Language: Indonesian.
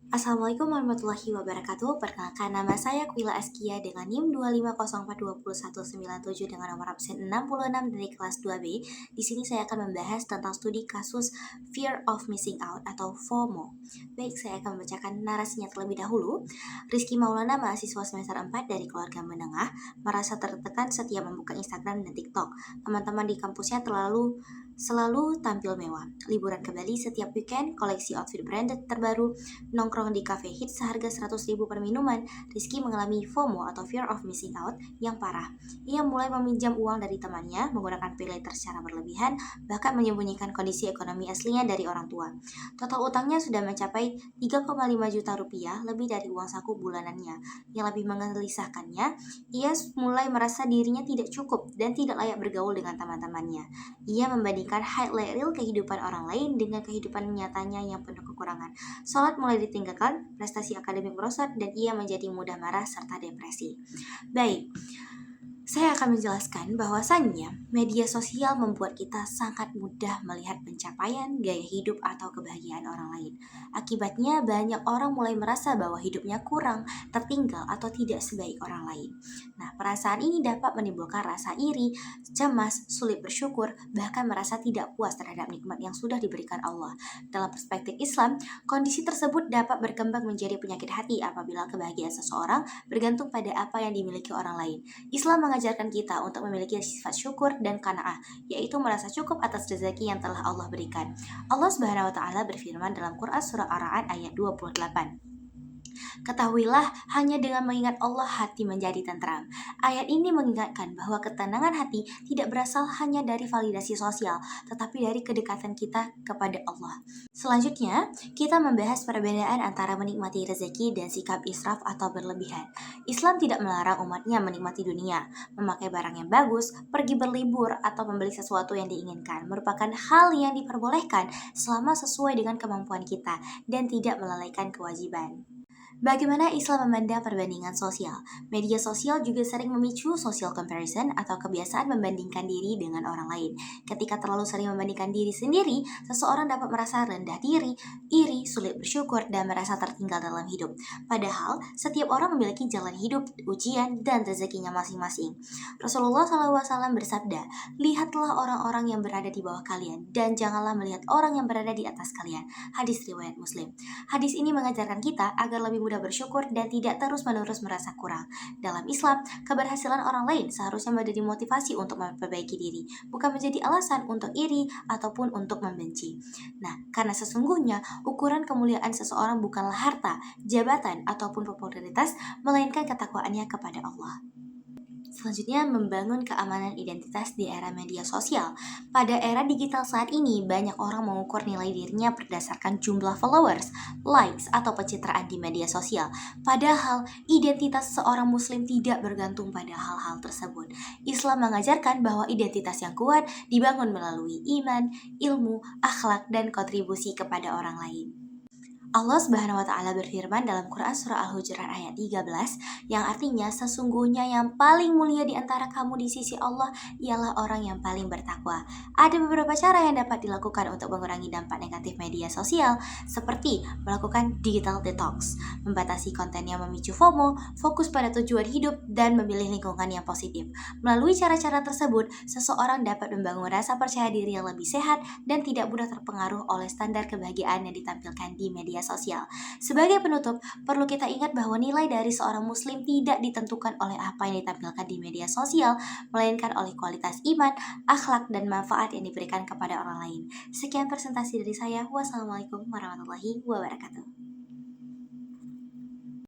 Assalamualaikum warahmatullahi wabarakatuh. Perkenalkan, nama saya Aquila Askia dengan NIM 250421197 dengan nomor absen 66 dari kelas 2B. Di sini saya akan membahas tentang studi kasus Fear of Missing Out atau FOMO. Baik, saya akan membacakan narasinya terlebih dahulu. Rizky Maulana, mahasiswa semester 4 dari keluarga menengah, merasa tertekan setiap membuka Instagram dan TikTok. Teman-teman di kampusnya selalu tampil mewah. Liburan ke Bali setiap weekend, koleksi outfit branded terbaru, nongkrong di cafe hits seharga 100.000 per minuman. Rizky mengalami FOMO atau Fear of Missing Out yang parah. Ia mulai meminjam uang dari temannya, menggunakan pay later secara berlebihan, bahkan menyembunyikan kondisi ekonomi aslinya dari orang tua. Total utangnya sudah mencapai 3,5 juta rupiah, lebih dari uang saku bulanannya. Yang lebih menggelisahkannya, ia mulai merasa dirinya tidak cukup dan tidak layak bergaul dengan teman-temannya. Ia membandingkan highlight reel kehidupan orang lain dengan kehidupan nyatanya yang penuh kekurangan. Salat mulai ditinggalkan, prestasi akademik merosot, dan ia menjadi mudah marah serta depresi. Baik, saya akan menjelaskan bahwasannya media sosial membuat kita sangat mudah melihat pencapaian, gaya hidup, atau kebahagiaan orang lain. Akibatnya banyak orang mulai merasa bahwa hidupnya kurang, tertinggal, atau tidak sebaik orang lain. Nah, perasaan ini dapat menimbulkan rasa iri, cemas, sulit bersyukur, bahkan merasa tidak puas terhadap nikmat yang sudah diberikan Allah. Dalam perspektif Islam, kondisi tersebut dapat berkembang menjadi penyakit hati apabila kebahagiaan seseorang bergantung pada apa yang dimiliki orang lain. Islam mengajarkan kita untuk memiliki sifat syukur dan qanaah, yaitu merasa cukup atas rezeki yang telah Allah berikan. Allah Subhanahu wa taala berfirman dalam Quran surah Ar-Ra'd ayat 28. Ketahuilah, hanya dengan mengingat Allah hati menjadi tentram. Ayat ini mengingatkan bahwa ketenangan hati tidak berasal hanya dari validasi sosial, tetapi dari kedekatan kita kepada Allah. Selanjutnya, kita membahas perbedaan antara menikmati rezeki dan sikap israf atau berlebihan. Islam tidak melarang umatnya menikmati dunia, memakai barang yang bagus, pergi berlibur, atau membeli sesuatu yang diinginkan merupakan hal yang diperbolehkan selama sesuai dengan kemampuan kita dan tidak melalaikan kewajiban. Bagaimana Islam memandang perbandingan sosial? Media sosial juga sering memicu social comparison atau kebiasaan membandingkan diri dengan orang lain. Ketika terlalu sering membandingkan diri sendiri, seseorang dapat merasa rendah diri, iri, sulit bersyukur, dan merasa tertinggal dalam hidup. Padahal, setiap orang memiliki jalan hidup, ujian, dan rezekinya masing-masing. Rasulullah SAW bersabda, "Lihatlah orang-orang yang berada di bawah kalian, dan janganlah melihat orang yang berada di atas kalian." Hadis riwayat Muslim. Hadis ini mengajarkan kita agar lebih mudah bersyukur dan tidak terus-menerus merasa kurang. Dalam Islam, keberhasilan orang lain seharusnya menjadi motivasi untuk memperbaiki diri, bukan menjadi alasan untuk iri ataupun untuk membenci. Nah, karena sesungguhnya ukuran kemuliaan seseorang bukanlah harta, jabatan, ataupun popularitas, melainkan ketakwaannya kepada Allah. Selanjutnya, membangun keamanan identitas di era media sosial. Pada era digital saat ini, banyak orang mengukur nilai dirinya berdasarkan jumlah followers, likes, atau pencitraan di media sosial. Padahal, identitas seorang muslim tidak bergantung pada hal-hal tersebut. Islam mengajarkan bahwa identitas yang kuat dibangun melalui iman, ilmu, akhlak, dan kontribusi kepada orang lain. Allah Subhanahu wa taala berfirman dalam Quran surah Al-Hujurat ayat 13 yang artinya sesungguhnya yang paling mulia di antara kamu di sisi Allah ialah orang yang paling bertakwa. Ada beberapa cara yang dapat dilakukan untuk mengurangi dampak negatif media sosial seperti melakukan digital detox, membatasi konten yang memicu FOMO, fokus pada tujuan hidup, dan memilih lingkungan yang positif. Melalui cara-cara tersebut, seseorang dapat membangun rasa percaya diri yang lebih sehat dan tidak mudah terpengaruh oleh standar kebahagiaan yang ditampilkan di media sosial. Sebagai penutup, perlu kita ingat bahwa nilai dari seorang muslim tidak ditentukan oleh apa yang ditampilkan di media sosial, melainkan oleh kualitas iman, akhlak, dan manfaat yang diberikan kepada orang lain. Sekian presentasi dari saya. Wassalamualaikum warahmatullahi wabarakatuh.